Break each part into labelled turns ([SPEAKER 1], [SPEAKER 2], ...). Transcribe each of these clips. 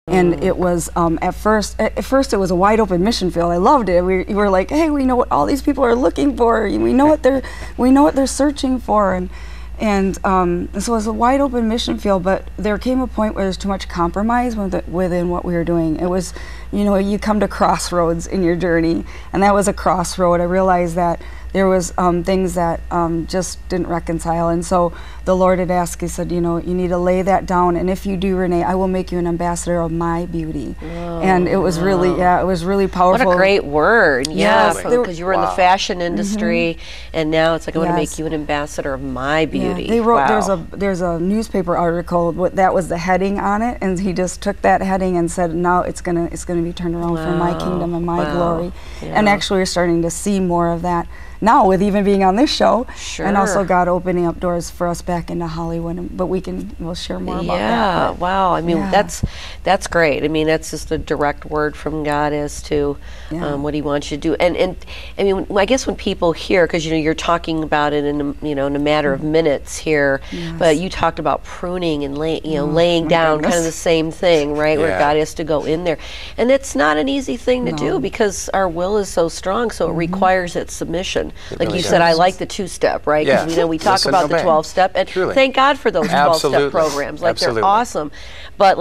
[SPEAKER 1] And it was at first it was a wide open mission field. I loved it. We were like, hey, we know what all these people are looking for. We know what they're searching for, and so it was a wide open mission field. But there came a point where there's too much compromise within what we were doing. It was, you come to crossroads in your journey, and that was a crossroad. I realized that there was things that just didn't reconcile, and so the Lord had asked, he said, you need to lay that down, and if you do, Rene, I will make you an ambassador of my beauty. And it was really, it was really powerful.
[SPEAKER 2] What a great word. Yeah,
[SPEAKER 1] Yes.
[SPEAKER 2] because you were in the fashion industry, and now it's like, I want to make you an ambassador of my beauty.
[SPEAKER 1] Yeah. They wrote, there's a newspaper article, that was the heading on it, and he just took that heading and said, now it's gonna be turned around for my kingdom and my glory. And actually we're starting to see more of that now, with even being on this show, and also God opening up doors for us back into Hollywood. But we'll share more about that.
[SPEAKER 2] Yeah, wow. I mean, that's great. I mean, that's just a direct word from God as to what He wants you to do. And I mean, I guess when people hear, because you're talking about it in a matter of minutes here, but you talked about pruning and laying down, kind of the same thing, right? Where God has to go in there, and it's not an easy thing to do because our will is so strong, so it requires that submission. Like you said, I like the 2-step, right? Because we talk about the 12-step, and thank God for those 12-step programs. Like they're awesome, but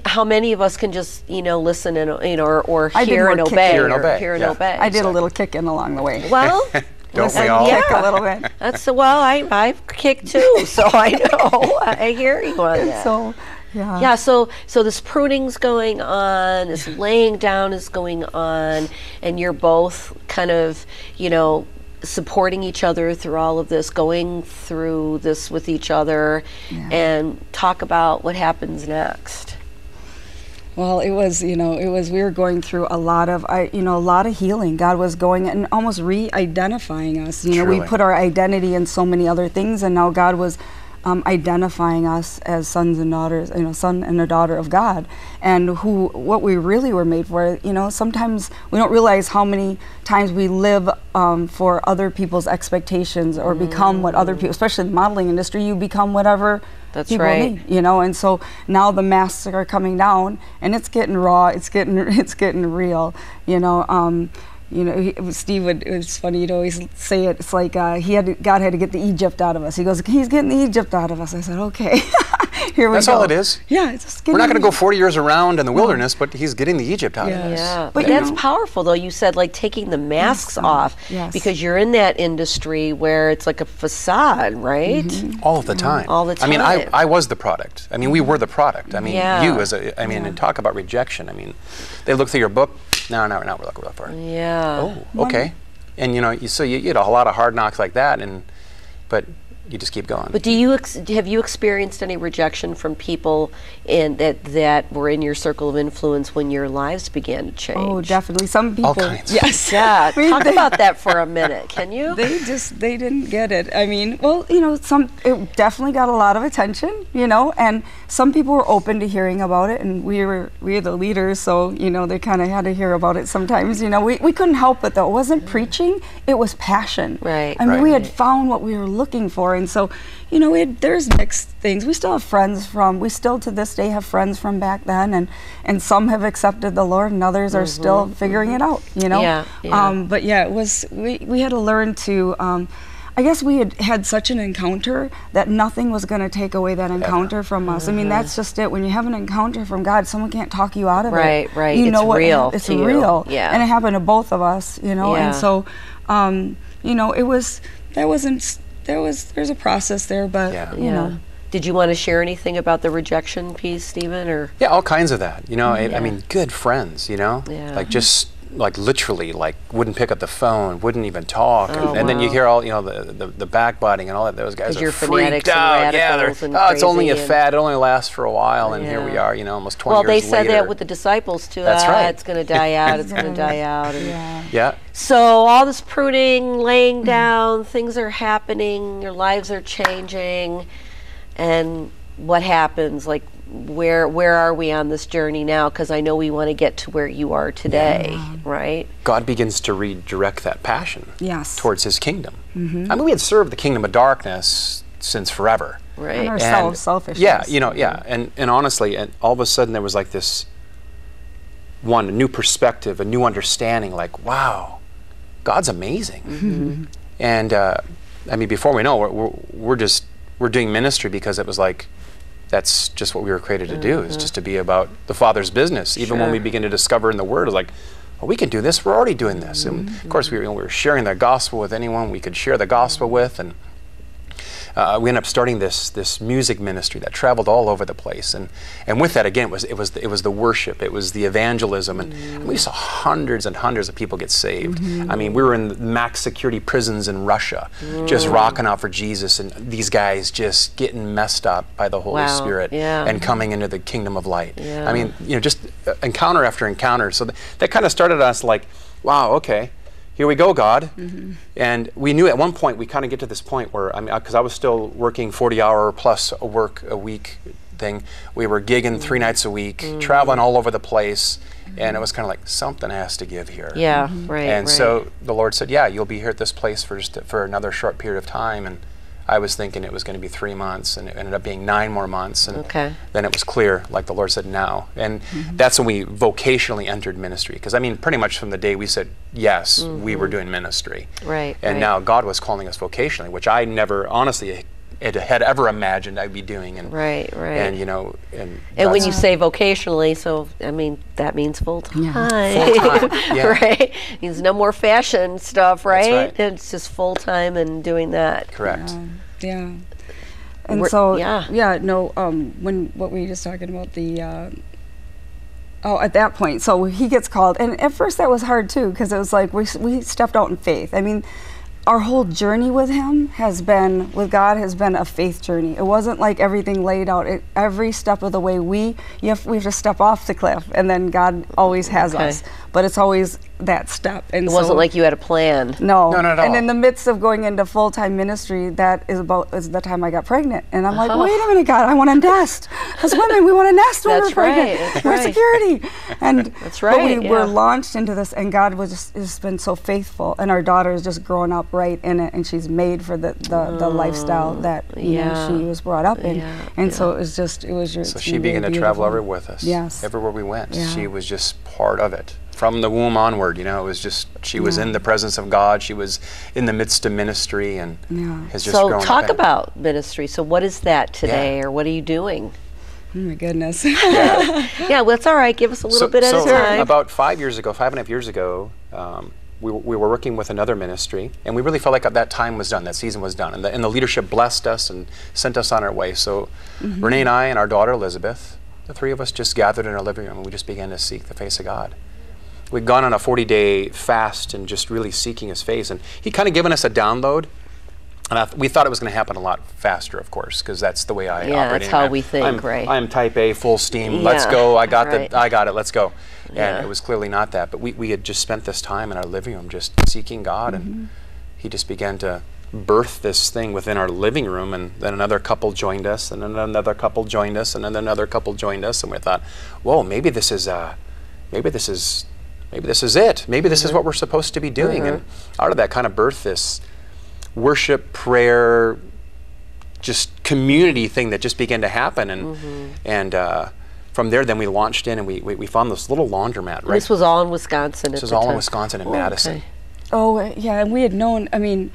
[SPEAKER 2] how many of us can just listen and or hear and obey? Hear and obey.
[SPEAKER 1] I did a little kicking along the way.
[SPEAKER 2] Well.
[SPEAKER 3] Don't we all?
[SPEAKER 1] Kick a little bit.
[SPEAKER 2] That's I've kicked too, so I know. I hear you on that. So this pruning's going on, this laying down is going on, and you're both kind of, supporting each other through all of this, going through this with each other, and talk about what happens next.
[SPEAKER 1] Well, we were going through a lot of healing. God was going and almost re-identifying us. We put our identity in so many other things, and now God was identifying us as sons and daughters, son and a daughter of God, and what we really were made for. Sometimes we don't realize how many times we live for other people's expectations or become what other people, especially in the modeling industry, you become whatever people need, and so now the masks are coming down, and it's getting raw, it's getting real, Steve it was funny, he'd always say it, it's like God had to get the Egypt out of us. He goes, he's getting the Egypt out of us. I said, okay, here we go.
[SPEAKER 3] That's all it is.
[SPEAKER 1] Yeah, it's just
[SPEAKER 3] we're not going to go 40 years around in the wilderness, but he's getting the Egypt out of us.
[SPEAKER 2] Yeah, but that's powerful, though. You said taking the masks off, because you're in that industry where it's like a facade, right?
[SPEAKER 3] All of the time.
[SPEAKER 2] All the time.
[SPEAKER 3] I mean, I was the product. I mean, we were the product. I mean, you as and talk about rejection. I mean, they look through your book. No, we're looking for it.
[SPEAKER 2] Yeah.
[SPEAKER 3] Oh, okay. And you get a lot of hard knocks like that, but you just keep going.
[SPEAKER 2] But have you experienced any rejection from people that were in your circle of influence when your lives began to change?
[SPEAKER 1] Oh, definitely. Some people.
[SPEAKER 3] All kinds.
[SPEAKER 1] Yes.
[SPEAKER 2] Yeah. Talk about that for a minute, can you?
[SPEAKER 1] They didn't get it. I mean, it definitely got a lot of attention, and some people were open to hearing about it, and we were the leaders, so they kind of had to hear about it sometimes. We couldn't help it though. It wasn't preaching; it was passion.
[SPEAKER 2] Right.
[SPEAKER 1] I mean, we had found what we were looking for, and so there's mixed things. We still have friends we still to this day have friends from back then, and some have accepted the Lord, and others are still figuring it out. But it was we had to learn to. I guess we had such an encounter that nothing was going to take away that encounter from us. I mean, that's just it. When you have an encounter from God, someone can't talk you out of it.
[SPEAKER 2] Right. It's real.
[SPEAKER 1] It's real.
[SPEAKER 2] Yeah.
[SPEAKER 1] And it happened to both of us, And so, there's a process there, but
[SPEAKER 2] Did you want to share anything about the rejection piece, Stephen, or?
[SPEAKER 3] Yeah, all kinds of that. I mean, good friends. Like literally, wouldn't pick up the phone, wouldn't even talk, and then you hear all the backbiting and all that. Those guys are freaked out. It's only a fad. It only lasts for a while, and here we are, almost 20 years later.
[SPEAKER 2] Well, they said that with the disciples too.
[SPEAKER 3] That's right.
[SPEAKER 2] It's going to die out. It's going to die out.
[SPEAKER 3] Yeah.
[SPEAKER 2] So all this pruning, laying down, things are happening. Your lives are changing, and what happens? Where are we on this journey now? Because I know we want to get to where you are today, right?
[SPEAKER 3] God begins to redirect that passion
[SPEAKER 1] towards
[SPEAKER 3] His kingdom. I mean, we had served the kingdom of darkness since forever.
[SPEAKER 2] Right.
[SPEAKER 1] And our selfishness.
[SPEAKER 3] Yeah, you know, yeah. And honestly, and all of a sudden there was like this a new perspective, a new understanding, like, wow, God's amazing.
[SPEAKER 2] Mm-hmm.
[SPEAKER 3] And I mean, before we know, we're doing ministry because it was like, that's just what we were created to do, is just to be about the Father's business. Even when we begin to discover in the Word, it's like, well, we can do this, we're already doing this. And of course, we were sharing the gospel with anyone we could share the gospel with. And we ended up starting this music ministry that traveled all over the place, and with that, again, it was the worship, it was the evangelism, and we saw hundreds and hundreds of people get saved. I mean, we were in max security prisons in Russia, just rocking out for Jesus, and these guys just getting messed up by the Holy Spirit and coming into the kingdom of light. I mean, you know, just encounter after encounter. So that kind of started us like, wow, okay. Here we go, God. And we knew at one point, we kind of get to this point where, I mean, because I was still working 40-hour plus a week thing. We were gigging 3 nights a week, traveling all over the place. And it was kind of like, something has to give here.
[SPEAKER 2] Yeah, right.
[SPEAKER 3] And so the Lord said, yeah, you'll be here at this place for another short period of time. And I was thinking it was going to be 3 months, and it ended up being 9 more months. And then it was clear, like the Lord said, now. And that's when we vocationally entered ministry. Because, I mean, pretty much from the day we said yes, we were doing ministry.
[SPEAKER 2] Right.
[SPEAKER 3] And now God was calling us vocationally, which I never, honestly, had ever imagined I'd be doing. And,
[SPEAKER 2] right.
[SPEAKER 3] And, you know, and
[SPEAKER 2] when you say vocationally, so, I mean, that means full-time.
[SPEAKER 3] Full-time,
[SPEAKER 2] right? It means no more fashion stuff, right?
[SPEAKER 3] That's right.
[SPEAKER 2] It's just full-time and doing that.
[SPEAKER 3] Correct.
[SPEAKER 1] Yeah. And so, when, what were you just talking about, at that point, so he gets called, and at first that was hard too, because it was like, we stepped out in faith. I mean, our whole journey with him with God has been a faith journey. It wasn't like everything laid out. Every step of the way, we have to step off the cliff, and then God always has us. But it's always that step. And
[SPEAKER 2] it wasn't like you had a plan.
[SPEAKER 1] No,
[SPEAKER 3] not at all.
[SPEAKER 1] And in the midst of going into full-time ministry, that is the time I got pregnant. And I'm like, wait a minute, God, I want to nest. As women, we want to nest when we're pregnant. We're security. And
[SPEAKER 2] that's right.
[SPEAKER 1] But we were launched into this, and God has been so faithful. And our daughter is just growing up right in it, and she's made for the lifestyle that she was brought up in. And so it was just,
[SPEAKER 3] so she began to travel everywhere with us.
[SPEAKER 1] Yes.
[SPEAKER 3] Everywhere we went. She was just part of it. From the womb onward, you know, it was just, she was in the presence of God. She was in the midst of ministry, and has just grown up.
[SPEAKER 2] So talk about ministry. So what is that today, or what are you doing?
[SPEAKER 1] Oh my goodness.
[SPEAKER 2] Well, it's all right. Give us a little bit at a time.
[SPEAKER 3] About 5.5 years ago, we were working with another ministry, and we really felt like that time was done, that season was done, and the leadership blessed us and sent us on our way. So Rene and I and our daughter Elizabeth, the 3 of us just gathered in our living room, and we just began to seek the face of God. We'd gone on a 40-day fast and just really seeking his face, and he'd kind of given us a download, and we thought it was going to happen a lot faster, of course, because that's the way I operate.
[SPEAKER 2] Yeah, that's how we think, right?
[SPEAKER 3] I'm type A, full steam, let's go, I got it, let's go. And it was clearly not that, but we had just spent this time in our living room just seeking God, and he just began to birth this thing within our living room, and then another couple joined us, and then another couple joined us, and then another couple joined us, and we thought, whoa, maybe this is it. Maybe this is what we're supposed to be doing. And out of that kind of birth this worship, prayer, just community thing that just began to happen. And from there, then we launched in, and we found this little laundromat. Right?
[SPEAKER 2] This was all in Wisconsin.
[SPEAKER 3] This was all in Wisconsin in Madison.
[SPEAKER 2] Okay.
[SPEAKER 1] Oh, yeah, and we had known, I mean,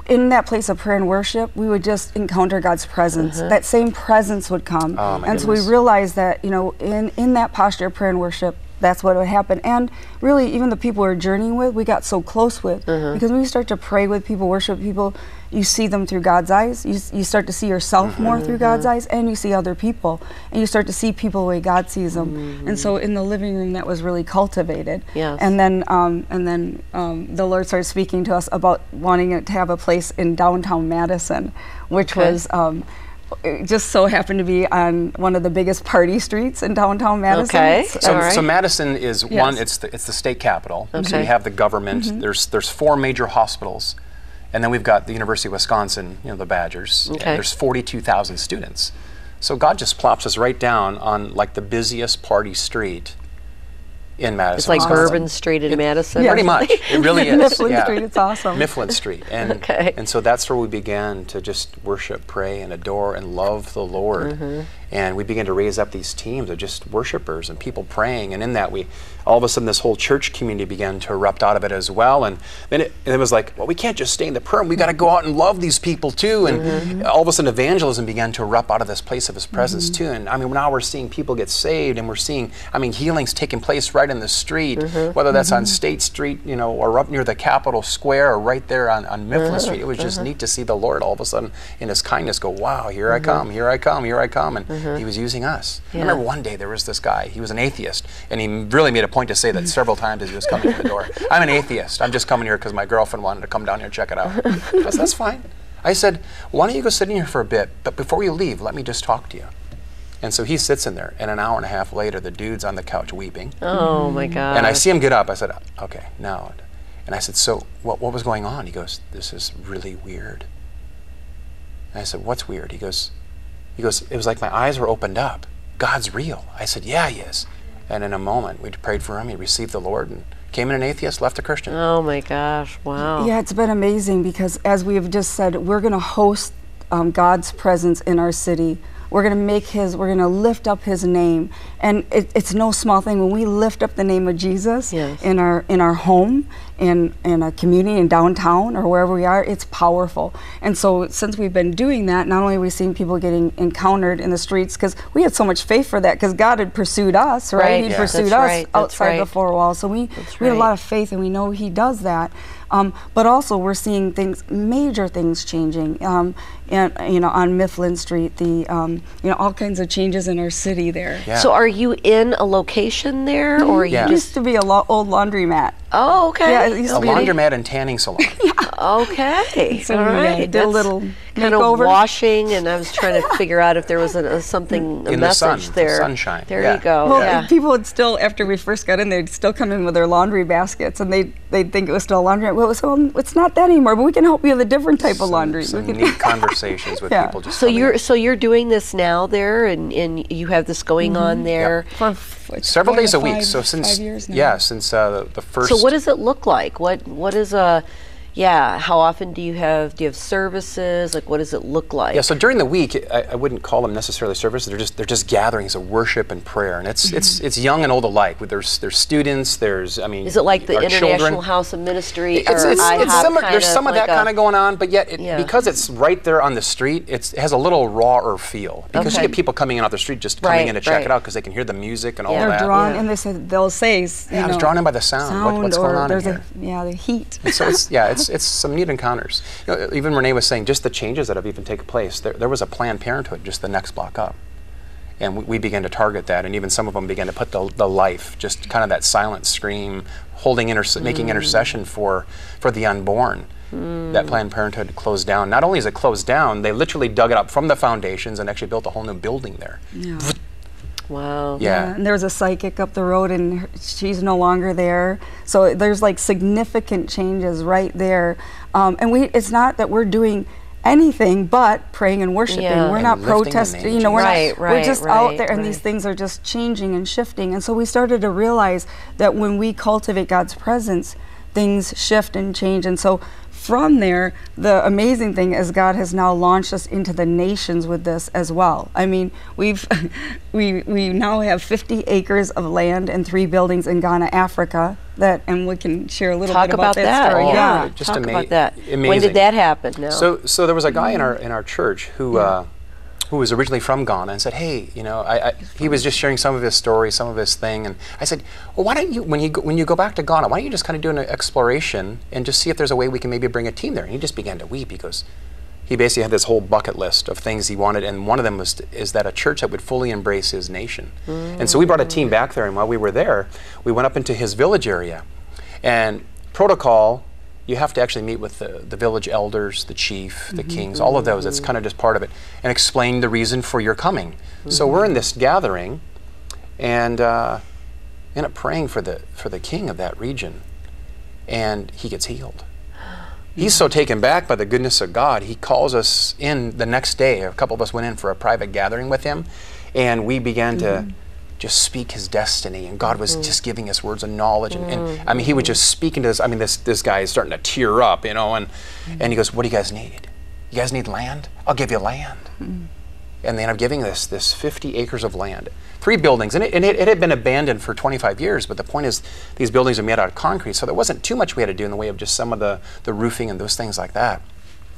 [SPEAKER 1] in that place of prayer and worship, we would just encounter God's presence. That same presence would come. And so we realized that, you know, in that posture of prayer and worship, that's what would happen. And really, even the people we were journeying with, we got so close with. Because when you start to pray with people, worship people, you see them through God's eyes. You start to see yourself more through God's eyes, and you see other people. And you start to see people the way God sees them. And so in the living room, that was really cultivated.
[SPEAKER 2] Yes.
[SPEAKER 1] And then the Lord started speaking to us about wanting it to have a place in downtown Madison, which was... it just so happened to be on one of the biggest party streets in downtown Madison.
[SPEAKER 2] Okay.
[SPEAKER 3] So Madison is one. It's the state capital. So we have the government. There's 4 major hospitals, and then we've got the University of Wisconsin. You know, the Badgers.
[SPEAKER 2] Okay.
[SPEAKER 3] There's 42,000 students. So God just plops us right down on like the busiest party street in Madison.
[SPEAKER 2] It's like Bourbon Street in Madison.
[SPEAKER 3] Pretty much. It really is.
[SPEAKER 1] Mifflin Street, it's awesome.
[SPEAKER 3] Mifflin Street. And, and so that's where we began to just worship, pray, and adore, and love the Lord. And we began to raise up these teams of just worshipers and people praying. And in that, all of a sudden, this whole church community began to erupt out of it as well. And then it was like, well, we can't just stay in the prayer. We got to go out and love these people too. And all of a sudden, evangelism began to erupt out of this place of His presence too. And I mean, now we're seeing people get saved, and we're seeing, I mean, healings taking place right in the street, whether that's on State Street, you know, or up near the Capitol Square, or right there on Mifflin Street. It was just neat to see the Lord all of a sudden in His kindness go, wow, here I come, here I come, here I come. And He was using us. I remember one day there was this guy, he was an atheist, and he really made a point to say that several times as he was coming to the door. I'm an atheist. I'm just coming here because my girlfriend wanted to come down here and check it out. I said, that's fine. I said, why don't you go sit in here for a bit, but before you leave, let me just talk to you. And so he sits in there, and an hour and a half later, the dude's on the couch weeping.
[SPEAKER 2] Oh my God.
[SPEAKER 3] And I see him get up. I said, okay, now. And I said, so what was going on? He goes, this is really weird. And I said, what's weird? He goes, it was like my eyes were opened up. God's real. I said, yeah, He is. And in a moment, we prayed for him. He received the Lord and came in an atheist, left a Christian.
[SPEAKER 2] Oh my gosh, wow.
[SPEAKER 1] Yeah, it's been amazing because as we have just said, we're going to host God's presence in our city. We're going to lift up His name. And it's no small thing when we lift up the name of Jesus in our home, in a community, in downtown, or wherever we are, it's powerful. And so since we've been doing that, not only are we seeing people getting encountered in the streets, because we had so much faith for that, because God had pursued us, right? He pursued us outside the four walls. So we had a lot of faith, and we know He does that. But also we're seeing major things changing. And on Mifflin Street, all kinds of changes in our city there.
[SPEAKER 3] Yeah.
[SPEAKER 2] So are you in a location there, or you
[SPEAKER 1] It used to be a old laundromat.
[SPEAKER 2] Oh, okay.
[SPEAKER 1] Yeah, it used to be
[SPEAKER 3] laundromat and tanning salon.
[SPEAKER 2] Okay.
[SPEAKER 1] So
[SPEAKER 2] all right.
[SPEAKER 1] did a little
[SPEAKER 2] kind of washing, and I was trying to figure out if there was a message there.
[SPEAKER 3] The sunshine.
[SPEAKER 2] There you go.
[SPEAKER 1] Well, people would still, after we first got in, they'd still come in with their laundry baskets, and they'd think it was still a laundry. Well, it's not that anymore, but we can help you with a different type of laundry.
[SPEAKER 3] Some neat conversations with people. Just
[SPEAKER 2] so you're doing this now there, and you have this going on there
[SPEAKER 1] for
[SPEAKER 3] several days a week. So
[SPEAKER 1] 5 years now.
[SPEAKER 3] Since the first.
[SPEAKER 2] So what does it look like? What is a how often do you have services? Like, what does it look like?
[SPEAKER 3] Yeah, so during the week, I wouldn't call them necessarily services. They're just gatherings of worship and prayer, and it's young and old alike. There's students. Is
[SPEAKER 2] it like the International
[SPEAKER 3] children.
[SPEAKER 2] House of Ministry?
[SPEAKER 3] It's similar. There's some of that kind of going on, but yet because it's right there on the street, it has a little rawer feel, because you get people coming in off the street just coming in to check it out because they can hear the music and all that.
[SPEAKER 1] They're drawn, and they'll say,
[SPEAKER 3] I was drawn in by the sound. What's going on in here?
[SPEAKER 1] The heat.
[SPEAKER 3] And so it's some neat encounters. Even Rene was saying just the changes that have even taken place. There was a Planned Parenthood just the next block up. And we began to target that, and even some of them began to put the life, just kind of that silent scream, making intercession for the unborn. That Planned Parenthood closed down. Not only is it closed down, they literally dug it up from the foundations and actually built a whole new building there.
[SPEAKER 1] Yeah.
[SPEAKER 2] Wow.
[SPEAKER 1] Yeah, and there was a psychic up the road, and she's no longer there. So there's like significant changes right there. And it's not that we're doing anything but praying and worshiping. We're not protesting. We're just out there, and these things are just changing and shifting. And so we started to realize that when we cultivate God's presence, things shift and change. And so from there, the amazing thing is God has now launched us into the nations with this as well. I mean, we now have 50 acres of land and 3 buildings in Ghana, Africa. And we can share a little bit about that story.
[SPEAKER 2] Yeah, just talk about that.
[SPEAKER 3] Amazing.
[SPEAKER 2] When did that happen? Now,
[SPEAKER 3] so there was a guy in our church who was originally from Ghana and said, hey, he was just sharing some of his story, some of his thing, and I said, well, why don't you, when you go back to Ghana, why don't you just kind of do an exploration and just see if there's a way we can maybe bring a team there? And he just began to weep. He basically had this whole bucket list of things he wanted, and one of them is that a church that would fully embrace his nation. And so we brought a team back there, and while we were there, we went up into his village area. And protocol, you have to actually meet with the village elders, the chief, the kings, all of those. It's kind of just part of it, and explain the reason for your coming. So we're in this gathering, and end up praying for the king of that region, and he gets healed. He's so taken back by the goodness of God, he calls us in the next day. A couple of us went in for a private gathering with him, and we began to just speak his destiny, and God was just giving us words of knowledge, and I mean, he would just speak into this. I mean, this guy is starting to tear up, you know, and he goes, "What do you guys need? You guys need land? I'll give you land." And they end up giving this 50 acres of land, 3 buildings, and it had been abandoned for 25 years. But the point is, these buildings are made out of concrete, so there wasn't too much we had to do in the way of just some of the roofing and those things like that.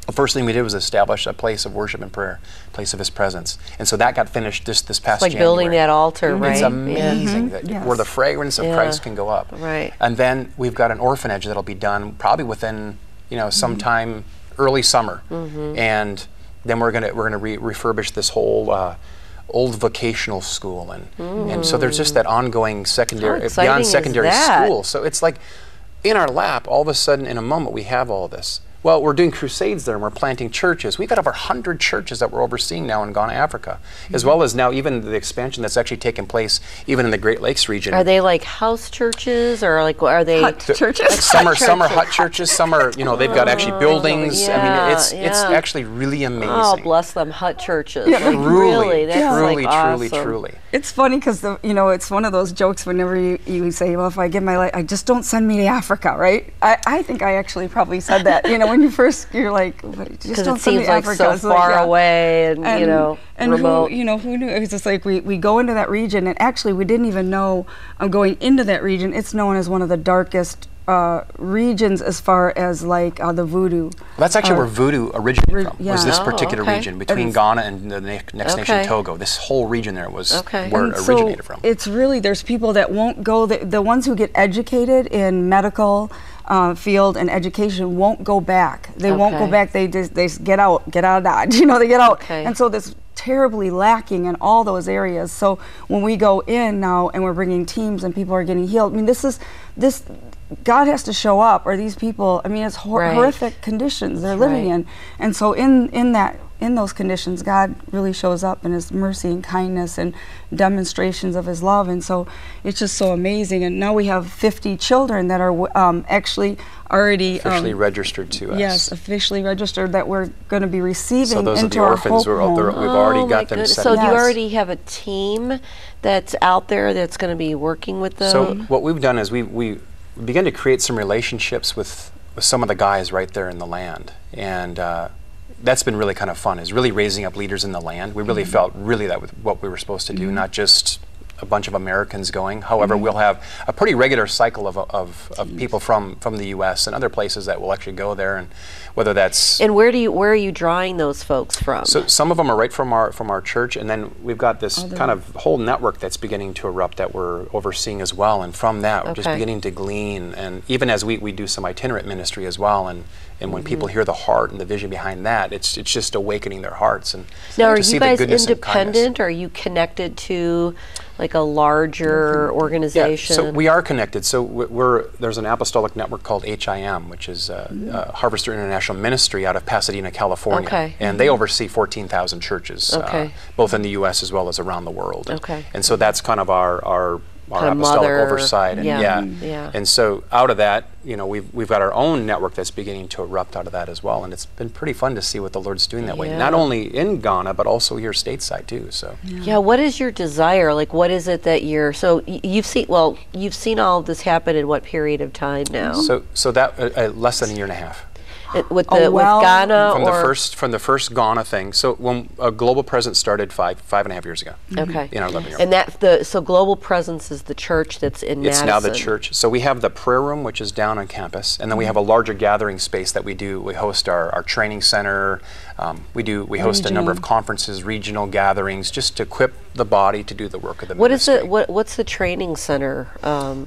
[SPEAKER 3] The first thing we did was establish a place of worship and prayer, place of his presence. And so that got finished this past January.
[SPEAKER 2] Like building that altar, right?
[SPEAKER 3] It's amazing where the fragrance of Christ can go up.
[SPEAKER 2] Right.
[SPEAKER 3] And then we've got an orphanage that'll be done probably within, you know, sometime early summer. And then we're gonna refurbish this whole old vocational school, and so there's just that ongoing secondary, beyond secondary school. So it's like in our lap, all of a sudden, in a moment, we have all this. Well, we're doing crusades there, and we're planting churches. We've got over 100 churches that we're overseeing now in Ghana, Africa, as well as now even the expansion that's actually taken place even in the Great Lakes region.
[SPEAKER 2] Are they like house churches, or like are they
[SPEAKER 1] hut churches?
[SPEAKER 2] Like
[SPEAKER 3] some are hut churches. Some are, you know, they've got actually buildings. I mean, it's actually really amazing.
[SPEAKER 2] Oh, bless them, hut churches.
[SPEAKER 3] Yeah,
[SPEAKER 2] like, really, that's
[SPEAKER 3] truly,
[SPEAKER 2] like awesome.
[SPEAKER 3] truly.
[SPEAKER 1] It's funny because you know, it's one of those jokes whenever you say, well, if I give my life, I just don't send me to Africa, right? I think I actually probably said that, you know, when you're like, just don't send me to Africa.
[SPEAKER 2] Because it seems like so far away and you know,
[SPEAKER 1] and
[SPEAKER 2] remote.
[SPEAKER 1] Who knew? It was just like we go into that region, and actually we didn't even know going into that region. It's known as one of the darkest regions as far as like the voodoo.
[SPEAKER 3] That's actually where voodoo originated from, was this particular
[SPEAKER 2] okay.
[SPEAKER 3] region between Ghana and the next nation, Togo. This whole region there was where it originated from.
[SPEAKER 1] It's really, there's people that won't go, the ones who get educated in medical field and education won't go back. They won't go back, they get out of Dodge, you know, they get out. And so this terribly lacking in all those areas. So when we go in now and we're bringing teams and people are getting healed, I mean, this God has to show up, or these people, I mean, it's horrific conditions they're living in. And so in those conditions, God really shows up in his mercy and kindness and demonstrations of his love. And so it's just so amazing. And now we have 50 children that are actually already
[SPEAKER 3] officially registered to us.
[SPEAKER 1] Yes, officially registered, that we're going to be receiving.
[SPEAKER 3] So those
[SPEAKER 1] into
[SPEAKER 3] are the orphans. We've already got them set up.
[SPEAKER 2] So do you already have a team that's out there that's going to be working with them?
[SPEAKER 3] So what we've done is we began to create some relationships with some of the guys right there in the land, and that's been really kind of fun, is really raising up leaders in the land. We really felt that was what we were supposed to do, not just a bunch of Americans going. However, we'll have a pretty regular cycle of people from the U.S. and other places that will actually go there, and whether that's...
[SPEAKER 2] And where are you drawing those folks from?
[SPEAKER 3] So some of them are right from our church, and then we've got this kind of whole network that's beginning to erupt that we're overseeing as well, and from that we're just beginning to glean, and even as we do some itinerant ministry as well, and when people hear the heart and the vision behind that, it's just awakening their hearts. And
[SPEAKER 2] now, are you guys independent, or are you connected to like a larger organization?
[SPEAKER 3] Yeah, so we are connected. So there's an apostolic network called HIM, which is Harvester International Ministry out of Pasadena, California. And they oversee 14,000 churches, both in the U.S. as well as around the world. And so that's kind of our apostolic oversight, and and so out of that, you know, we've got our own network that's beginning to erupt out of that as well, and it's been pretty fun to see what the Lord's doing that way, not only in Ghana but also here stateside too. So
[SPEAKER 2] what is your desire? Like, what is it that you've seen all of this happen in what period of time now?
[SPEAKER 3] So that less than a year and a half.
[SPEAKER 2] With Ghana,
[SPEAKER 3] from the first Ghana thing. So when Global Presence started 5.5 years ago. In our living room.
[SPEAKER 2] And so Global Presence is the church that's in Madison.
[SPEAKER 3] It's now the church. So we have the prayer room, which is down on campus, and then we have a larger gathering space that we do. We host our training center. We host a number of conferences, regional gatherings, just to equip the body to do the work of the ministry.
[SPEAKER 2] What's the training center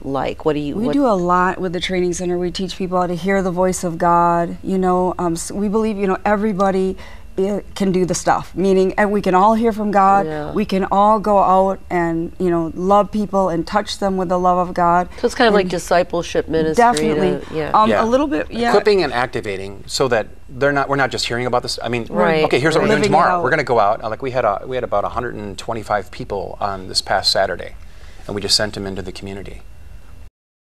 [SPEAKER 2] like? We
[SPEAKER 1] do a lot with the training center. We teach people how to hear the voice of God. You know, so we believe, you know, everybody can do the stuff, meaning we can all hear from God. We can all go out and, you know, love people and touch them with the love of God.
[SPEAKER 2] So it's kind of like discipleship ministry.
[SPEAKER 1] Definitely. A little bit,
[SPEAKER 3] Equipping and activating so that we're not just hearing about this. I mean, okay, here's what we're doing tomorrow. We're going to go out. Like we had about 125 people on this past Saturday, and we just sent them into the community.